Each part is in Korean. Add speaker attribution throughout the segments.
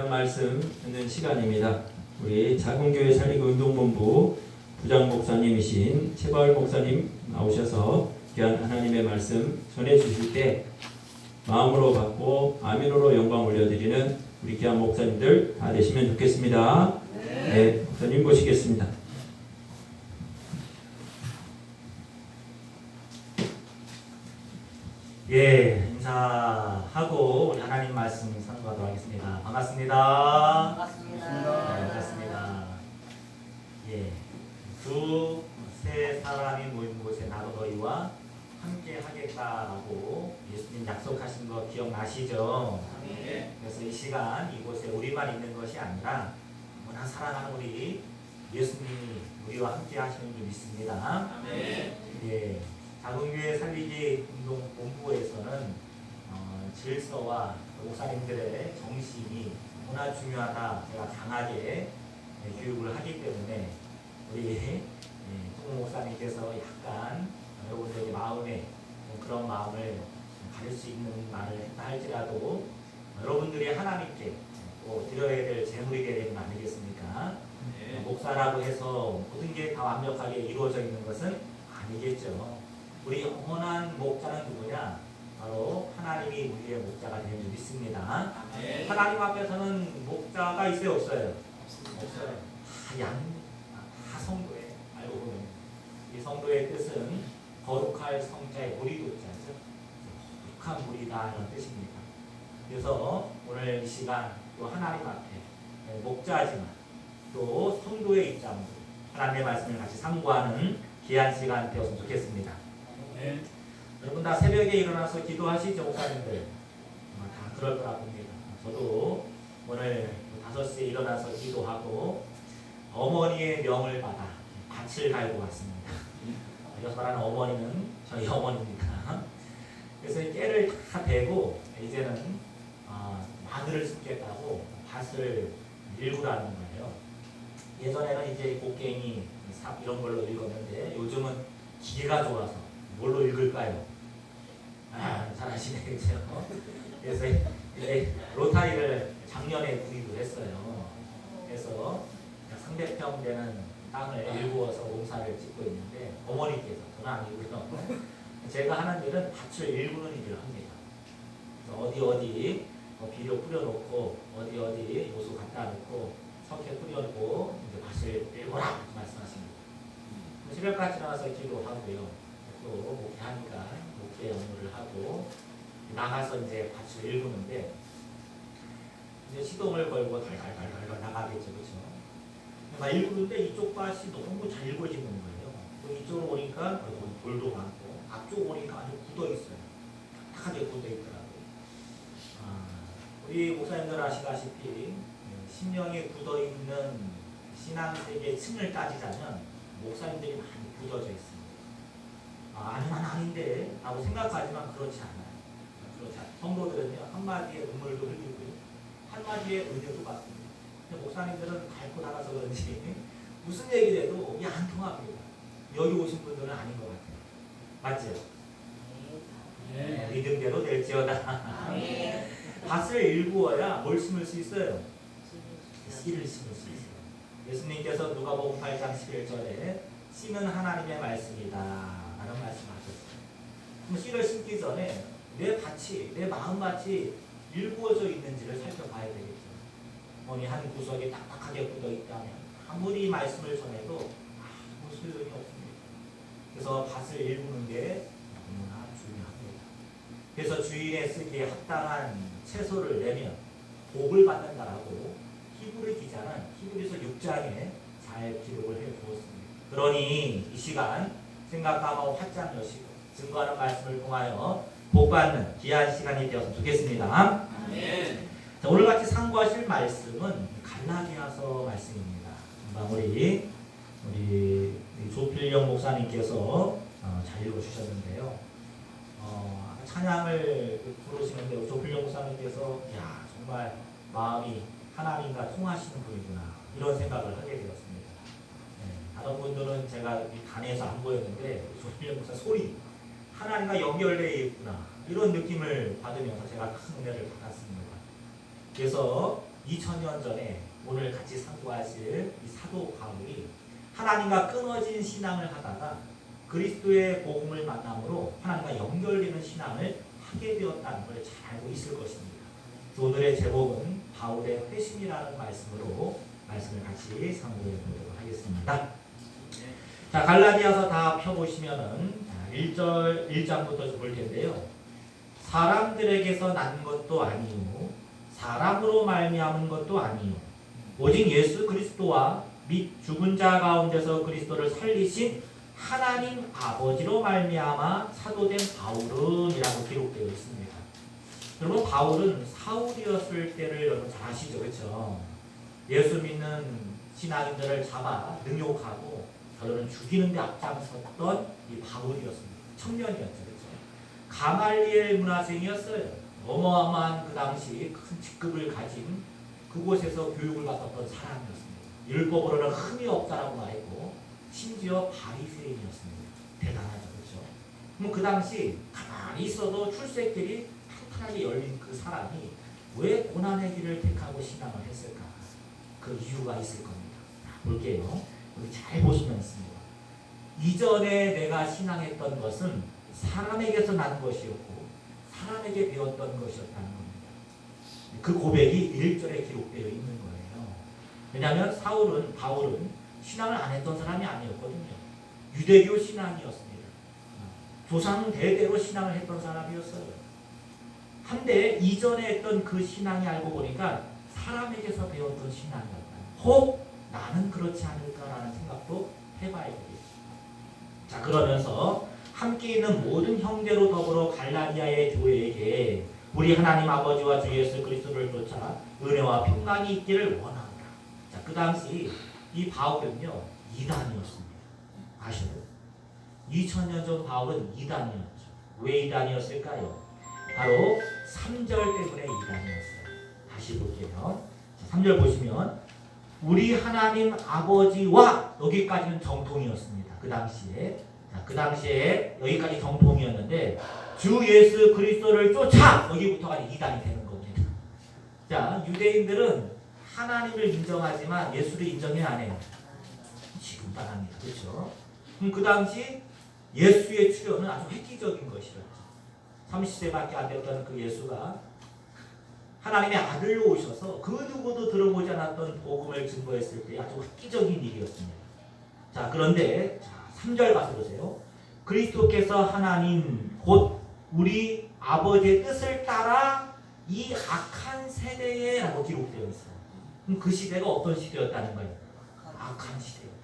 Speaker 1: 말씀 듣는 시간입니다. 우리 작은교회 살리기 운동본부 부장 목사님이신 최바울 목사님 나오셔서 귀한 하나님의 말씀 전해 주실 때 마음으로 받고 아멘으로 영광 올려드리는 우리 귀한 목사님들 다 되시면 좋겠습니다. 네, 목사님 모시겠습니다.
Speaker 2: 예, 인사하고 우리 하나님 말씀 선포하도록 하겠습니다. 반갑습니다.
Speaker 3: 반갑습니다.
Speaker 2: 네, 반갑습니다. 예, 두세 사람이 모인 곳에 나도 너희와 함께 하겠다라고 예수님 약속하신 거 기억나시죠?
Speaker 3: 네.
Speaker 2: 그래서 이 시간 이곳에 우리만 있는 것이 아니라 너무나 사랑하는 우리 예수님이 우리와 함께 하시는 줄 믿습니다.
Speaker 3: 네.
Speaker 2: 예. 작은교회 살리기 운동본부에서는 질서와 목사님들의 정신이 너무나 중요하다 제가 강하게 교육을 하기 때문에 우리 송 목사님께서 약간 여러분들의 마음에 그런 마음을 가질 수 있는 말을 했다 할지라도 여러분들이 하나님께 또 드려야 될 재물이 되는 거 아니겠습니까?
Speaker 3: 네.
Speaker 2: 목사라고 해서 모든 게 다 완벽하게 이루어져 있는 것은 아니겠죠. 우리 영원한 목자는 누구냐? 바로 하나님이 우리의 목자가 되는 줄 믿습니다.
Speaker 3: 네.
Speaker 2: 하나님 앞에서는 목자가 있어요, 없어요? 없어요. 다 성도에 알고 보면 이 성도의 뜻은 거룩할 성자의 무리도자죠. 거룩한 무리다 이런 뜻입니다. 그래서 오늘 이 시간 또 하나님 앞에 목자지만 또 성도의 입장으로 하나님의 말씀을 같이 상고하는 귀한 시간 되었으면 좋겠습니다.
Speaker 3: 네.
Speaker 2: 여러분 다 새벽에 일어나서 기도하시죠, 목사님들? 다 그럴 거라 봅니다. 저도 오늘 5시에 일어나서 기도하고 어머니의 명을 받아 밭을 갈고 왔습니다. 여기서 말하는 어머니는 저희 어머니입니다. 그래서 깨를 다 베고 이제는 마늘을 심겠다고 밭을 일구라는 거예요. 예전에는 이제 곡괭이, 삽 이런 걸로 읽었는데 요즘은 기계가 좋아서 뭘로 읽을까요? 잘 아시네, 그죠? 그래서 로타리를 작년에 구입을 했어요. 그래서 300평 되는 땅을 일구어서 농사를 짓고 있는데 어머니께서, 저는 아니고요. 제가 하는 일은 밭을 일구는 일을 합니다. 그래서 어디 비료 뿌려놓고 어디 요소 갖다 놓고 석회 뿌려놓고 이제 밭을 일궈라 말씀하십니다. 새벽까지 나와서 기도하고요. 또 목회하니까 목회 업무를 하고 나가서 이제 밭을 일구는데 이제 시동을 걸고 달달달달 나가겠죠, 그렇죠? 막 일구는데 이쪽 밭이 너무 잘 일궈지는 거예요. 또 이쪽으로 오니까 돌도 많고 앞쪽 오니까 아주 굳어 있어요. 딱하게 굳어 있더라고요. 우리 목사님들 아시다시피 심령에 굳어 있는 신앙세계의 층을 따지자면 목사님들이 많이 굳어져 있습니다. 아니 난 아닌데 라고 생각하지만 그렇지 않아요. 성도들은요 한마디의 눈물도 흘리고요 한마디의 은혜도 받습니다. 근데 목사님들은 밟고 나가서 그런지 무슨 얘기를 해도 이게 안 통합니다. 여기 오신 분들은 아닌 것 같아요. 맞죠?
Speaker 3: 네.
Speaker 2: 믿음대로 될지어다.
Speaker 3: 네.
Speaker 2: 밭을 일구어야 뭘 심을 수 있어요? 씨를 심을 수 있어요. 예수님께서 누가복음 8장 11절에 씨는 하나님의 말씀이다 라는 말씀하셨어요. 그럼 씨를 심기 전에 내 밭이, 내 마음밭이 일구어져 있는지를 살펴봐야 되겠죠. 어느 한 구석에 딱딱하게 굳어 있다면 아무리 말씀을 전해도 아무 소용이 없습니다. 그래서 밭을 일구는 게 너무나 중요합니다. 그래서 주인의 쓰기에 합당한 채소를 내면 복을 받는다라고 히브리 기자는 히브리서 6장에 잘 기록을 해두었습니다. 그러니 이 시간 생각하고 활짝 여시고 증거하는 말씀을 통하여 복받는 귀한 시간이 되었으면 좋겠습니다.
Speaker 3: 네.
Speaker 2: 자, 오늘 같이 상고하실 말씀은 갈라디아서 말씀입니다. 우리 조필영 목사님께서 잘 읽어주셨는데요. 찬양을 부르시는데 조필영 목사님께서 야 정말 마음이 하나님과 통하시는 분이구나 이런 생각을 하게 되었습니다. 다른 분들은 제가 단에서 안 보였는데 조필영 목사 소리 하나님과 연결되어 있구나 이런 느낌을 받으면서 제가 큰 은혜를 받았습니다. 그래서 2000년 전에 오늘 같이 상고하실 이 사도 바울이 하나님과 끊어진 신앙을 하다가 그리스도의 복음을 만남으로 하나님과 연결되는 신앙을 하게 되었다는 걸 잘 알고 있을 것입니다. 오늘의 제목은 바울의 회심이라는 말씀으로 말씀을 같이 상고해 보도록 하겠습니다. 자, 갈라디아서 다 펴보시면은 1장부터 볼 텐데요. 사람들에게서 난 것도 아니요 사람으로 말미암은 것도 아니요 오직 예수 그리스도와 및 죽은 자 가운데서 그리스도를 살리신 하나님 아버지로 말미암아 사도된 바울은이라고 기록되어 있습니다. 여러분 바울은 사울이었을 때를 여러분 잘 아시죠, 그렇죠? 예수 믿는 신앙인들을 잡아 능욕하고 결론은 죽이는 데 앞장섰던 이 바울이었습니다. 청년이었죠, 그렇죠? 가말리엘 문화생이었어요. 어마어마한 그 당시 큰 직급을 가진 그곳에서 교육을 받았던 사람이었습니다. 율법으로는 흠이 없다라고 말했고 심지어 바리새인이었습니다. 대단하죠, 그렇죠? 그럼 그 당시 가만히 있어도 출세길이 탄탄하게 열린 그 사람이 왜 고난의 길을 택하고 신앙을 했을까? 그 이유가 있을 겁니다. 볼게요. 우리 잘 보시면 있습니다. 이전에 내가 신앙했던 것은 사람에게서 난 것이었고 사람에게 배웠던 것이었다는 겁니다. 그 고백이 1절에 기록되어 있는 거예요. 왜냐하면 바울은 신앙을 안 했던 사람이 아니었거든요. 유대교 신앙이었습니다. 조상 대대로 신앙을 했던 사람이었어요. 한데 이전에 했던 그 신앙이 알고 보니까 사람에게서 배웠던 신앙이었다. 혹 나는 그렇지 않을까라는 생각도 해봐야 되겠죠. 자, 그러면서 함께 있는 모든 형제로 더불어 갈라디아의 교회에게 우리 하나님 아버지와 주 예수 그리스도를 쫓아 은혜와 평강이 있기를 원한다. 자, 그 당시 이 바울은요 이단이었습니다. 아시죠? 2000년 전 바울은 이단이었죠. 왜 이단이었을까요? 바로 3절 때문에 이단이었어요. 다시 볼게요. 자, 3절 보시면 우리 하나님 아버지와 여기까지는 정통이었습니다. 그 당시에. 자, 그 당시에 여기까지 정통이었는데 주 예수 그리스도를 쫓아 여기부터가 이단이 되는 겁니다. 자, 유대인들은 하나님을 인정하지만 예수를 인정해야 안 해요? 지금도 안 합니다. 그렇죠? 그럼 그 당시 예수의 출현은 아주 획기적인 것이었죠. 30세밖에 안 됐던 그 예수가 하나님의 아들로 오셔서 그 누구도 들어보지 않았던 복음을 증거했을 때 아주 획기적인 일이었습니다. 자, 그런데 3절 가서 보세요. 그리스도께서 하나님 곧 우리 아버지의 뜻을 따라 이 악한 세대에 라고 기록되어 있어요. 그럼 그 시대가 어떤 시대였다는 거예요? 악한 시대였다.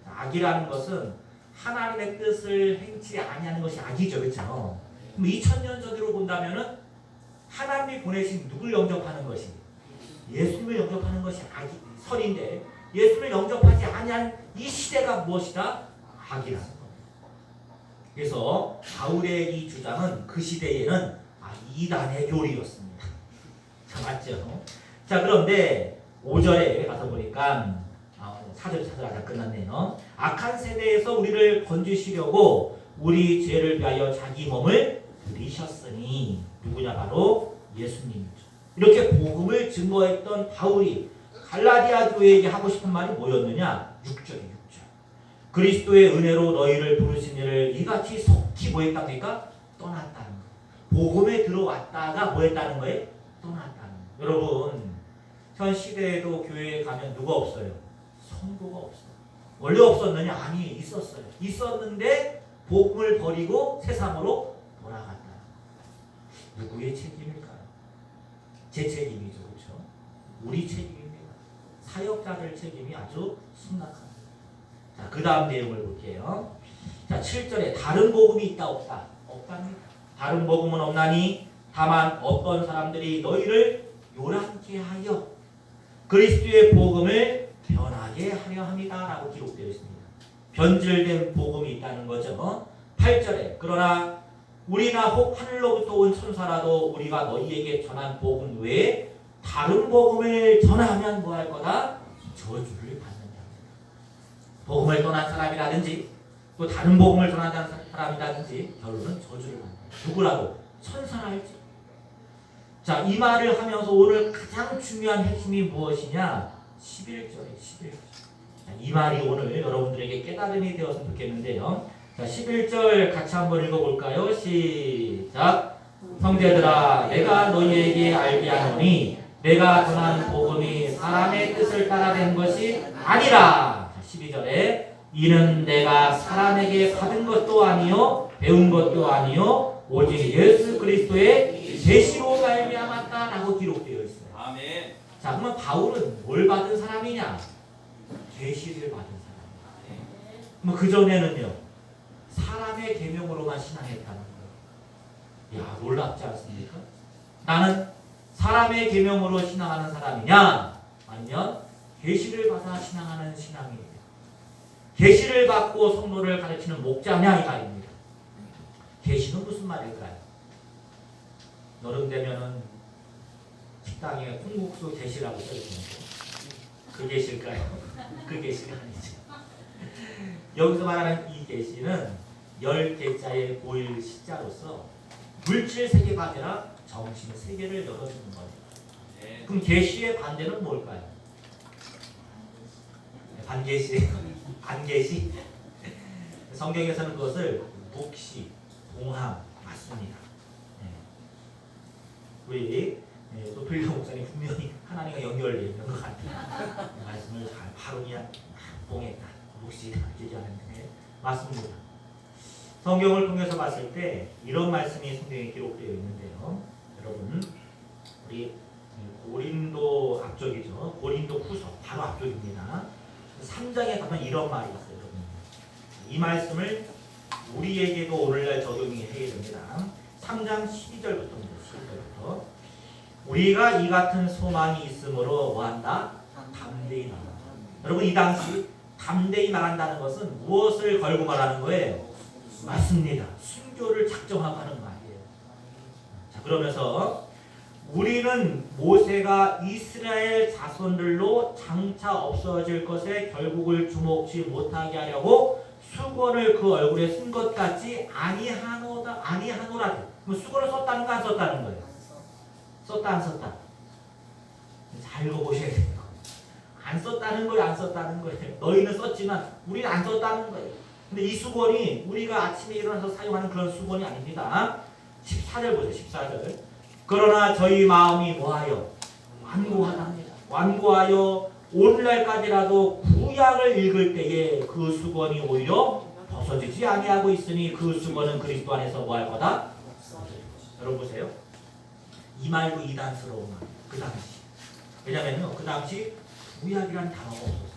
Speaker 2: 악이라는 것은 하나님의 뜻을 행치 아니하는 것이 악이죠, 그렇죠? 그럼 2000년 전으로 본다면은 하나님이 보내신 누굴 영접하는 것이 예수님을 영접하는 것이 선인데 예수님을 영접하지 아니한 이 시대가 무엇이다? 악이라는 겁니다. 그래서 바울의 이 주장은 그 시대에는 이단의 교리였습니다. 자, 맞죠? 자, 그런데 5절에 가서 보니까 4절 아까 끝났네요. 악한 세대에서 우리를 건지시려고 우리 죄를 위하여 자기 몸을 들이셨으니 누구냐? 바로 예수님이죠. 이렇게 복음을 증거했던 바울이 갈라디아 교회에게 하고 싶은 말이 뭐였느냐? 6절이에요. 6절. 그리스도의 은혜로 너희를 부르신 이를 이같이 속히 뭐했답니까? 떠났다는 거예요. 복음에 들어왔다가 뭐했다는 거예요? 떠났다는 거예요. 여러분, 현 시대에도 교회에 가면 누가 없어요? 성도가 없어요. 원래 없었느냐? 아니, 있었어요. 있었는데 복음을 버리고 세상으로 돌아갔다. 누구의 책임일까요? 제 책임이죠, 그렇죠? 우리 책임입니다. 사역자들 책임이 아주 심각합니다. 자, 그 다음 내용을 볼게요. 자, 7절에 다른 복음이 있다 없다? 없답니다. 다른 복음은 없나니 다만 어떤 사람들이 너희를 요란케 하여 그리스도의 복음을 변하게 하려 합니다 라고 기록되어 있습니다. 변질된 복음이 있다는 거죠. 8절에 그러나 우리나 혹 하늘로부터 온 천사라도 우리가 너희에게 전한 복음 외에 다른 복음을 전하면 뭐 할 거다? 저주를 받는다. 복음을 떠난 사람이라든지 또 다른 복음을 전하는 사람이라든지 결론은 저주를 받는다. 누구라도? 천사랄지. 자, 이 말을 하면서 오늘 가장 중요한 핵심이 무엇이냐? 11절에 11절. 자, 이 말이 오늘 여러분들에게 깨달음이 되었으면 좋겠는데요. 자, 11절 같이 한번 읽어볼까요? 시작. 형제들아, 내가 너희에게 알게 하노니 내가 전한 복음이 사람의 뜻을 따라 된 것이 아니라. 자, 12절에 이는 내가 사람에게 받은 것도 아니요 배운 것도 아니요 오직 예수 그리스도의 계시로 말미암았다라고 기록되어 있어요.
Speaker 3: 아멘.
Speaker 2: 자, 그러면 바울은 뭘 받은 사람이냐? 계시를 받은 사람이에요. 그럼 그 전에는요, 사람의 계명으로만 신앙했다는 거예요. 야, 놀랍지 않습니까? 나는 사람의 계명으로 신앙하는 사람이냐? 아니면 계시를 받아 신앙하는 신앙이냐? 계시를 받고 성도를 가르치는 목자냐 이 말입니다. 계시는 무슨 말일까요? 여름 되면은 식당에 콩국수 계시라고 써있는데 그 계시일까요? 그 계시가 아니죠. 여기서 말하는 이 계시는 10개자의 보일 시자로서 물질 세계가 아니라 정신 세계를 열어주는 거예요.
Speaker 3: 네.
Speaker 2: 그럼 계시의 반대는 뭘까요? 반계시, 반계시. 성경에서는 그것을 묵시, 동함 맞습니다. 우리 노필령 목사님 분명히 하나님과 연결되어 있는 것 같아요. 말씀을 잘 바로 그냥 봉했다, 묵시 얘기하는데 맞습니다. 성경을 통해서 봤을 때 이런 말씀이 성경에 기록되어 있는데요. 여러분, 우리 고린도 앞쪽이죠. 고린도 후서 바로 앞쪽입니다. 3장에 가면 이런 말이 있어요. 여러분. 이 말씀을 우리에게도 오늘날 적용이 해야 됩니다. 3장 12절부터입니다. 12절부터 우리가 이 같은 소망이 있으므로 뭐한다? 담대히 말한다. 여러분, 이 당시 담대히 말한다는 것은 무엇을 걸고 말하는 거예요? 맞습니다. 순교를 작정하고 하는 말이에요. 자, 그러면서 우리는 모세가 이스라엘 자손들로 장차 없어질 것에 결국을 주목치 못하게 하려고 수건을 그 얼굴에 쓴 것 같지 아니하노라. 그럼 수건을 썼다는 거 안 썼다는 거예요? 썼다 안 썼다? 잘 읽어보셔야 돼요. 안 썼다는 거예요, 안 썼다는 거예요. 너희는 썼지만 우리는 안 썼다는 거예요. 근데 이 수건이 우리가 아침에 일어나서 사용하는 그런 수건이 아닙니다. 14절 보세요. 14절. 그러나 저희 마음이 뭐하여? 완고하답니다. 완고하여 오늘날까지라도 구약을 읽을 때에 그 수건이 오히려 벗어지지 아니하고 있으니 그 수건은 그리스도 안에서 뭐할 거다? 여러분 보세요. 이 말도 이단스러운 말. 그 당시. 왜냐면요, 그 당시 구약이라는 단어가 없었어요.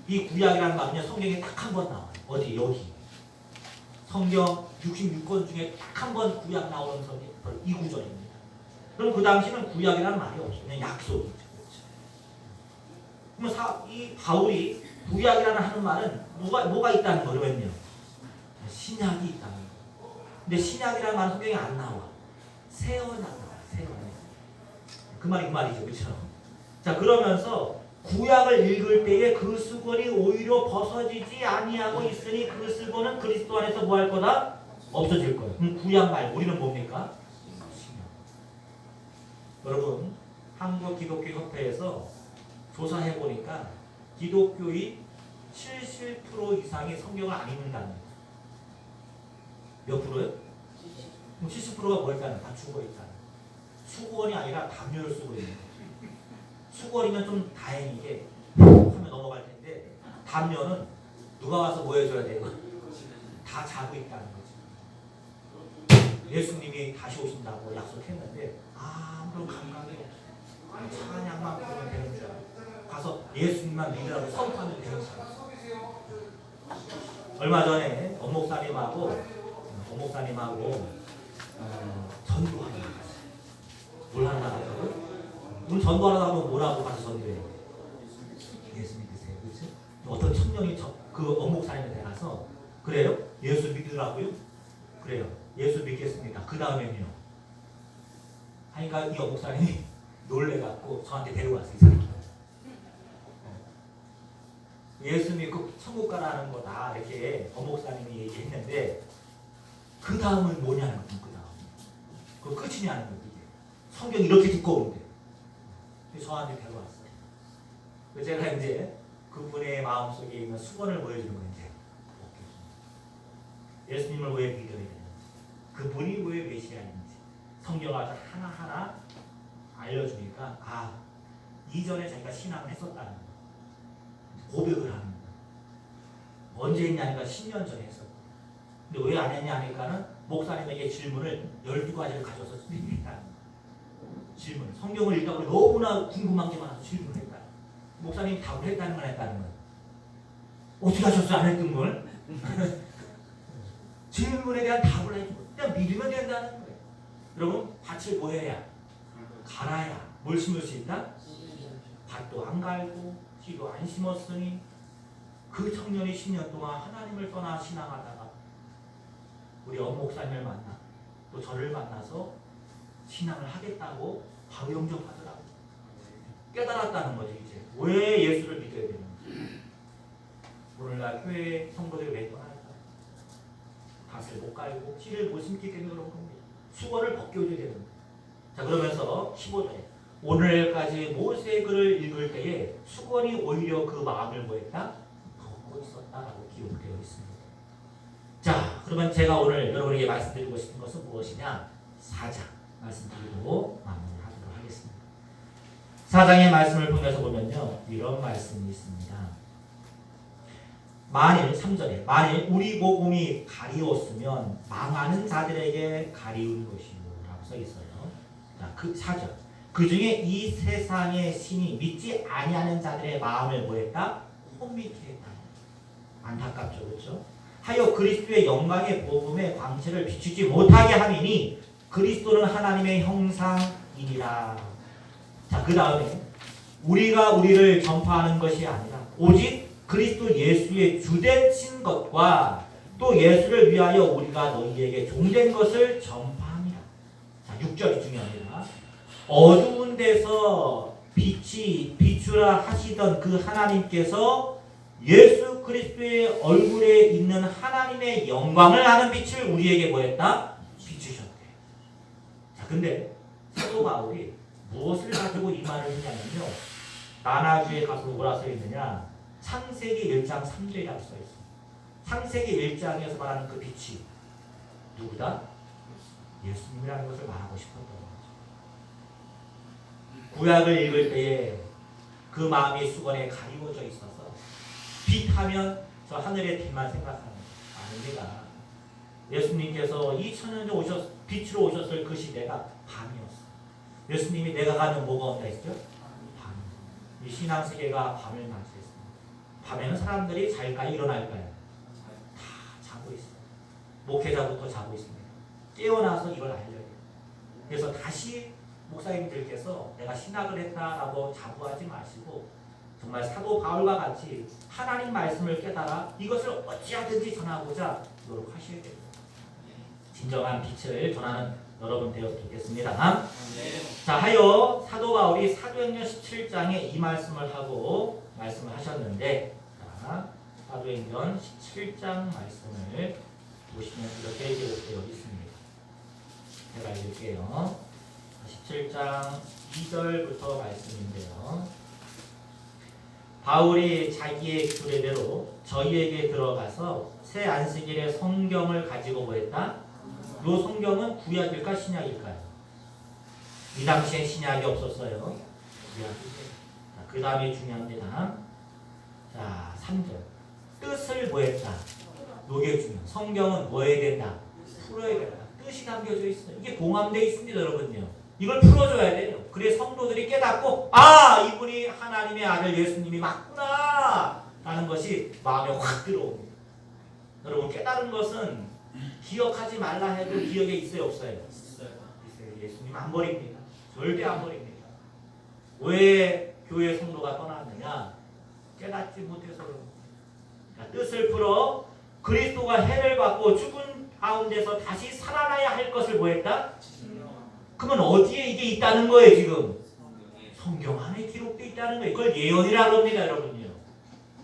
Speaker 2: 이 구약이라는 말은요, 성경에 딱 한 번 나와요. 어디? 여기. 성경 66권 중에 딱 한 번 구약 나오는 성경이 바로 이 구절입니다. 그럼 그 당시는 구약이라는 말이 없어요. 그냥 약속이죠. 그럼 이 바울이 구약이라는 하는 말은 뭐가 있다는 거죠? 왜요? 신약이 있다는 거. 근데 신약이라는 말은 성경에 안 나와. 새언이 나와. 새언. 그 말이죠. 그렇죠? 자, 그러면서 구약을 읽을 때에 그 수건이 오히려 벗어지지 아니하고 있으니 그 수건은 그리스도 안에서 뭐 할 거다? 없어질 거예요. 그럼 구약 말 우리는 뭡니까? 신약. 여러분, 한국기독교협회에서 조사해 보니까 기독교의 70% 이상이 성경을 안 읽는다는 거예요. 몇 프로요? 70%가 뭐 있다는? 다 죽어 있다는. 수건이 아니라 담요를 쓰고 있는 거예요. 수건이면 좀 다행이게 하면 넘어갈 텐데 담요는 누가 와서 뭐 해줘야 돼요? 다 자고 있다는 거죠. 예수님이 다시 오신다고 약속했는데 아무런 감각이 없어. 찬양만 부르면 되는 줄 알고 가서 예수님만 믿으라고 선포하면 되는 줄 알고. 얼마 전에 엄목사님하고 전도하는 거 갔어요. 뭘 하나 나갔다고? 우리 전도하러 가면 뭐라고 가서 전도해요? 예수 믿으세요. 그렇죠? 어떤 청년이 그 엄목사님한테 가서 그래요? 예수 믿으라고요? 그래요. 예수 믿겠습니다. 그 다음에는요. 하니까 이 엄목사님이 놀래갖고 저한테 데려왔어요. 이 사람이. 예수 믿고 천국 가라는 거다 이렇게 엄목사님이 얘기했는데 그 다음은 뭐냐는 거예요. 그 다음. 그 끝이냐는 거예요. 성경이 이렇게 두꺼운데 저한테 데려왔어요. 제가 이제 그분의 마음속에 있는 수건을 보여주는 거예요. 예수님을 왜 믿어야 되는지, 그분이 왜 메시아인지 성경을 하나하나 알려주니까 이전에 자기가 신앙을 했었다는 거, 고백을 하는 거. 언제 했냐니까 10년 전에 했었고, 근데 왜 안 했냐 하니까는 목사님에게 질문을 12가지를 가져서 했다는 거. 질문, 성경을 읽다 보니 너무나 궁금한 게 많아서 질문을 했다. 목사님이 답을 했다는 건 했다는 거예요. 어떻게 하셨어요? 안 했던 걸? 질문에 대한 답을 해주고 그냥 믿으면 된다는 거예요. 여러분, 밭을 뭐 해야? 갈아야. 뭘 심을 수 있다? 밭도 안 갈고 씨도 안 심었으니 그 청년이 10년 동안 하나님을 떠나 신앙하다가 우리 엄목사님을 만나 또 저를 만나서 신앙을 하겠다고 바로 영접하더라고요. 깨달았다는 거죠. 이제 왜 예수를 믿어야 되는지. 오늘날 교회 성도들이 왜 떠날까? 밭을 못 갈고 씨를 못 심기 때문에 그런 겁니다. 수건을 벗겨줘야 되는 거예요. 자, 그러면서 15절에 오늘까지 모세의 글을 읽을 때에 수건이 오히려 그 마음을 뭐했다? 덮고 있었다라고 기록되어 있습니다. 자, 그러면 제가 오늘 여러분에게 말씀드리고 싶은 것은 무엇이냐? 4장 말씀드리고 마무리하도록 하겠습니다. 4장의 말씀을 통해서 보면요, 이런 말씀이 있습니다. 만일 3절에 만일 우리 복음이 가리웠으면 망하는 자들에게 가리운 것이요 라고 써 있어요. 자, 그 4절 그 중에 이 세상의 신이 믿지 아니하는 자들의 마음을 뭐했다? 혼미케 했다. 안타깝죠, 그렇죠? 하여 그리스도의 영광의 복음의 광채를 비추지 못하게 함이니 그리스도는 하나님의 형상이니라. 자, 그 다음에 우리가 우리를 전파하는 것이 아니라 오직 그리스도 예수의 주된 것과 또 예수를 위하여 우리가 너희에게 종된 것을 전파합니다. 자, 6절이 중요합니다. 어두운 데서 빛이 비추라 하시던 그 하나님께서 예수 그리스도의 얼굴에 있는 하나님의 영광을 아는 빛을 우리에게 뭐했다? 비추셨대. 자, 근데 사도 바울이 무엇을 가지고 이 말을 했냐면요, 나나주에 가서 뭐라 써 있느냐? 창세기 1장 3절이라고 써 있습니다. 창세기 1장에서 말하는 그 빛이 누구다? 예수님이라는 것을 말하고 싶었던 거죠. 구약을 읽을 때에 그 마음이 수건에 가리워져 있어서 빛하면 저 하늘의 빛만 생각하는 거 아닙니다. 예수님께서 2000년 전 빛으로 오셨을 그 시대가 밤이었어요. 예수님이 내가 가면 뭐가 온다 했죠? 밤. 이 신앙세계가 밤을 맞이했습니다. 밤에는 사람들이 잘까요? 일어날까요? 다 자고 있어요. 목회자부터 자고 있습니다. 깨어나서 이걸 알려야 돼요. 그래서 다시 목사님들께서 내가 신학을 했다라고 자부하지 마시고 정말 사도 바울과 같이 하나님 말씀을 깨달아 이것을 어찌하든지 전하고자 노력하셔야 됩니다. 진정한 빛을 전하는 여러분 되었으면 좋겠습니다. 자, 하여 사도 바울이 사도행전 17장에 이 말씀을 하고 말씀을 하셨는데, 자, 사도행전 17장 말씀을 보시면 이렇게 기록되어 있습니다. 제가 읽을게요. 17장 2절부터 말씀인데요. 바울이 자기의 규례대로 저희에게 들어가서 새 안식일에 성경을 가지고 뭐했다? 이 성경은 구약일까 신약일까요? 이 당시에 신약이 없었어요. 구약이죠. 그 다음에 중요합니다. 자, 3절 뜻을 뭐했다? 요게 중요. 성경은 뭐 해야 된다? 풀어야 된다. 뜻이 담겨져 있어요. 이게 봉함되어 있습니다, 여러분요. 이걸 풀어줘야 돼요. 그래 성도들이 깨닫고 이분이 하나님의 아들 예수님이 맞구나 라는 것이 마음에 확 들어옵니다. 여러분, 깨달은 것은 기억하지 말라 해도 기억에 있어요, 없어요? 있어요. 예수님 안 버립니다. 절대 안 버립니다. 왜 교회 성도가 떠났느냐? 깨닫지 못해서 그럽니다. 뜻을 풀어 그리스도가 해를 받고 죽은 가운데서 다시 살아나야 할 것을 뭐했다? 그러면 어디에 이게 있다는 거예요, 지금? 성경 안에 기록되어 있다는 거예요. 그걸 예언이라고 합니다, 여러분요.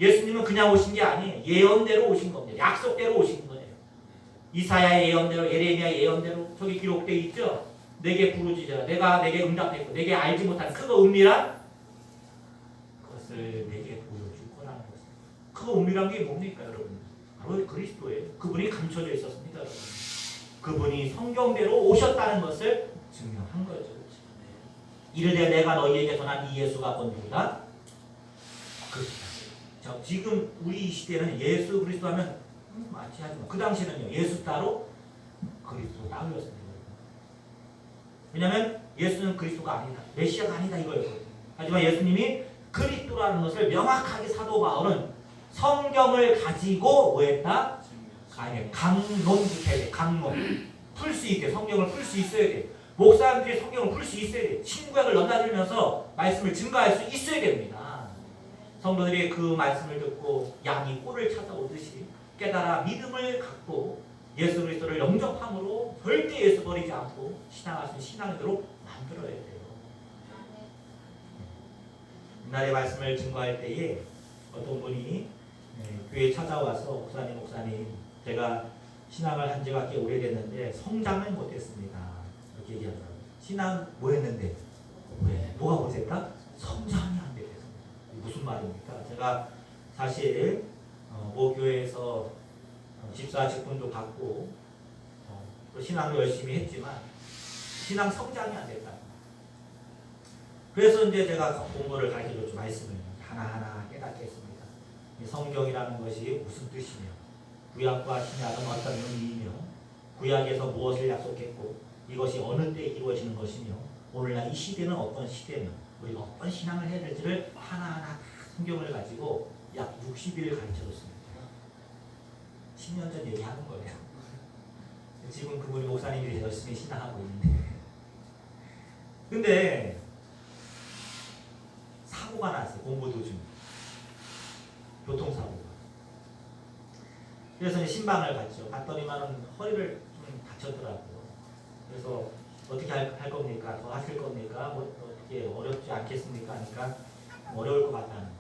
Speaker 2: 예수님은 그냥 오신 게 아니에요. 예언대로 오신 겁니다. 약속대로 오신 거예요. 이사야의 예언대로, 예레미야의 예언대로 저기 기록되어 있죠? 내게 부르짖으라. 내가 내게 응답했고 내게 알지 못한 그거 은밀한 것을 내게 보여줄 거라는 것입니다. 그 은밀한 게 뭡니까 여러분? 바로 그리스도예요. 그분이 감춰져 있었습니다 여러분. 그분이 성경대로 오셨다는 것을 증명한 거죠. 이르되 내가 너희에게 전한 이 예수가 곧 누구다? 그리스도다. 자, 지금 우리 이 시대는 예수 그리스도 하면 마치 하지 마. 그 당시에는요 예수 따로 그리스도 따로였습니다. 왜냐하면 예수는 그리스도가 아니다, 메시아가 아니다 이거였거든요. 하지만 예수님이 그리스도라는 것을 명확하게 사도 바울은 성경을 가지고 뭐했다? 아니 강론부터 강론 풀 수 있게 성경을 풀 수 있어야 돼. 목사님들이 성경을 풀 수 있어야 돼. 신구약을 넘나들면서 말씀을 증거할 수 있어야 됩니다. 성도들이 그 말씀을 듣고 양이 꼴을 찾아오듯이 깨달아 믿음을 갖고 예수 그리스도를 영접함으로 절대 예수 버리지 않고 신앙하신 신앙으로 만들어야 돼요. 이날의 말씀을 증거할 때에 어떤 분이 교회에 찾아와서 목사님 제가 신앙을 한 지가 꽤 오래됐는데 성장을 못했습니다. 이렇게 얘기하더라고요. 신앙 뭐 했는데? 왜? 뭐가 못했다? 성장이 안 됐습니다. 무슨 말입니까? 제가 사실 모 교회에서 집사 직분도 받고 또 신앙도 열심히 했지만 신앙 성장이 안 됐다. 그래서 이제 제가 공부를 가르쳐줬죠. 말씀을 하나하나 깨닫게 했습니다. 이 성경이라는 것이 무슨 뜻이며 구약과 신약은 어떤 의미이며 구약에서 무엇을 약속했고 이것이 어느 때 이루어지는 것이며 오늘날 이 시대는 어떤 시대며 우리가 어떤 신앙을 해야 될지를 하나하나 성경을 가지고 약 60일 가르쳐줬습니다. 10년 전 얘기하는 거예요. 지금 그분이 목사님들이 열심히 신앙하고 있는데 근데 사고가 났어요. 공부 도중 교통사고가. 그래서 신방을 갔죠. 갔더니만은 허리를 좀 다쳤더라고요. 그래서 어떻게 할 겁니까? 더 하실 겁니까? 뭐 어떻게 어렵지 않겠습니까? 하니까 어려울 것 같다는 거예요.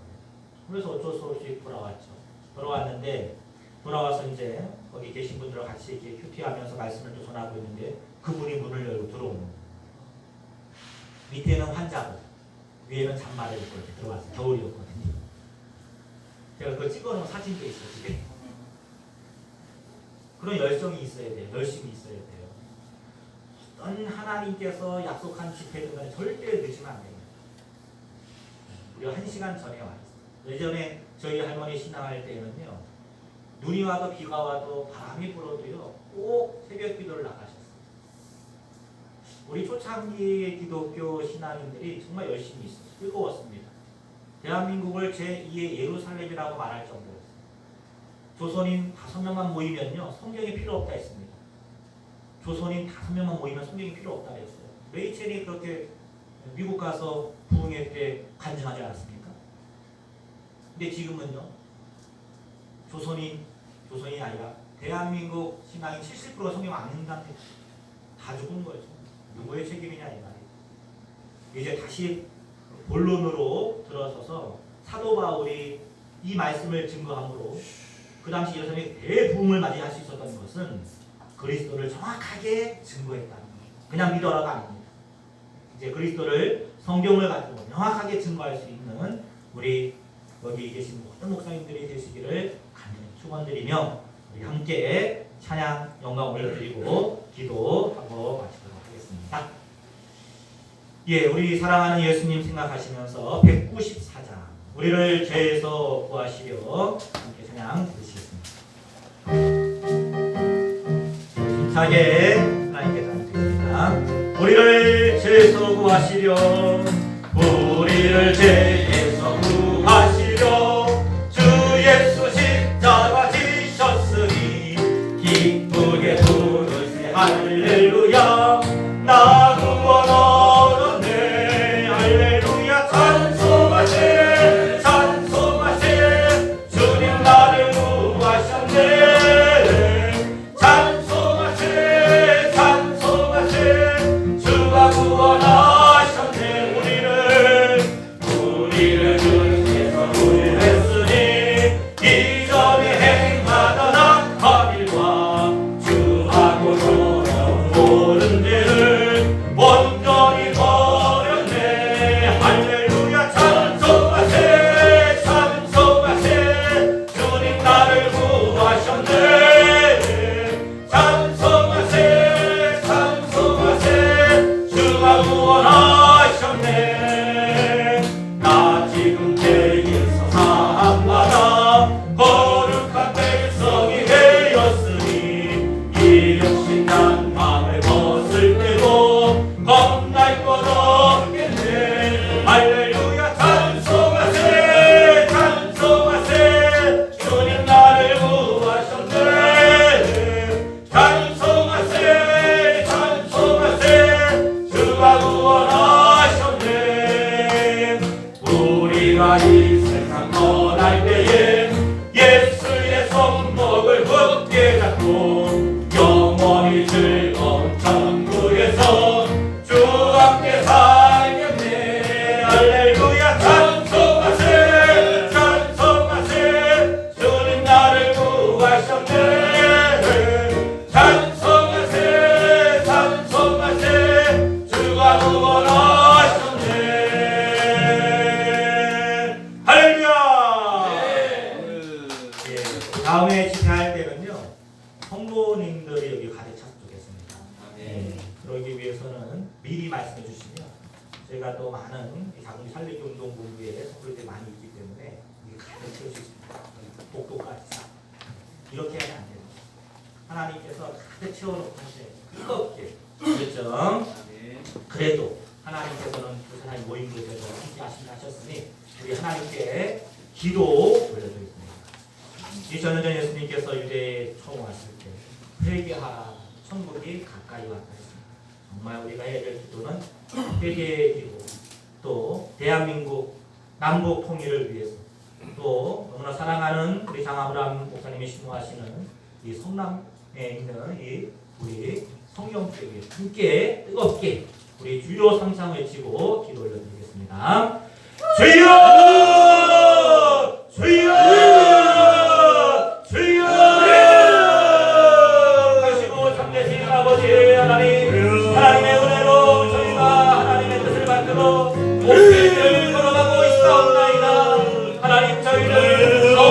Speaker 2: 그래서 어쩔 수 없이 돌아왔죠. 돌아왔는데 돌아와서 이제 거기 계신 분들과 같이 이렇게 큐티하면서 말씀을 또 전하고 있는데 그분이 문을 열고 들어오는 거예요. 밑에는 환자고 위에는 잔말을 입고 이렇게 들어왔어요. 겨울이었거든요. 제가 그걸 찍어놓은 사진도 있어요. 집에. 그런 열정이 있어야 돼요. 열심이 있어야 돼요. 어떤 하나님께서 약속한 집회들은 절대 늦으면 안 돼요. 우리가 1시간 전에 와 있어요. 예전에 저희 할머니 신앙할 때는요. 눈이 와도 비가 와도 바람이 불어도요. 꼭 새벽 기도를 나가셨어요. 우리 초창기 기독교 신앙인들이 정말 열심히 있었어요. 뜨거웠습니다. 대한민국을 제2의 예루살렘이라고 말할 정도였어요. 조선인 5명만 모이면요. 성경이 필요 없다 했습니다. 조선인 5명만 모이면 성경이 필요 없다 했어요. 레이첼이 그렇게 미국 가서 부흥회 때 간증하지 않았습니까? 근데 지금은요. 조선이 아니라 대한민국 신앙인 70%가 성경 안 읽는다는데 다 죽은 거죠. 누구의 책임이냐 이 말이에요. 이제 다시 본론으로 들어서서 사도 바울이 이 말씀을 증거함으로 그 당시 예루살렘이 대부흥을 맞이할 수 있었던 것은 그리스도를 정확하게 증거했다는 거예요. 그냥 믿어라가 아닙니다. 이제 그리스도를 성경을 가지고 명확하게 증거할 수 있는 우리 여기 계신 모든 목사님들이 되시기를 간절히 축원드리며 우리 함께 찬양 영광 올려드리고 기도하고 마치도록 하겠습니다. 예, 우리 사랑하는 예수님 생각하시면서 194장 우리를 죄에서 구하시려 함께 찬양 드리시겠습니다. 힘차게 하나님께 감사드립니다. 우리를 죄에서 구하시려 우리를 죄에서 구하시려 주 예수 십자가 지셨으니 기쁘게 부르세 할렐루야 나 구원 얻었네 할렐루야 찬송하세 찬송하세 주님 나를 구하셨네 찬송하세 찬송하세 주가 구원하셨네 우리를 우리가 이 세상 떠날 때에 예수의 손목을 굳게 잡고 영원히 즐거운 천국에서 주와 함께 살겠네. 할렐루야. 찬송하세 찬송하세 주님 나를 구하셨네. 찬송하세 찬송하세 주가 구원하셨네. 할렐루야. 예, 다음에 집회할 때는요 성도님들이 여기 가득 찼으면 좋겠습니다. 예, 그러기 위해서는 미리 말씀해 주시면 저희가 또 많은 자궁 살리기 운동 본부에 선물들이 많이 있기 때문에 이게 가득 채울 수 있습니다. 복도까지 싹 이렇게 하면 안 됩니다. 하나님께서 가득 채워놓고 하세요. 뜨겁게. 그렇죠? 그래도 하나님께서는 그 사람이 모인 곳에서 함께 하셨으니 우리 하나님께 기도 올려드리겠습니다. 2000년 전 예수님께서 유대에 처음 왔을 때 회개하라 천국이 가까이 왔다 했습니다. 정말 우리가 해야 될 기도는 회개의 기도, 또 대한민국 남북 통일을 위해서, 또 너무나 사랑하는 우리 장아브람 목사님이 신고하시는 이 성남에 있는 이 우리 성령교회 함께 뜨겁게 우리 주요 상상 외치고 기도 올려드리겠습니다. 주여! 주여! 주여! 하시고 참되신 아버지 하나님, 하나님의 은혜로 저희가 하나님의 뜻을 받들어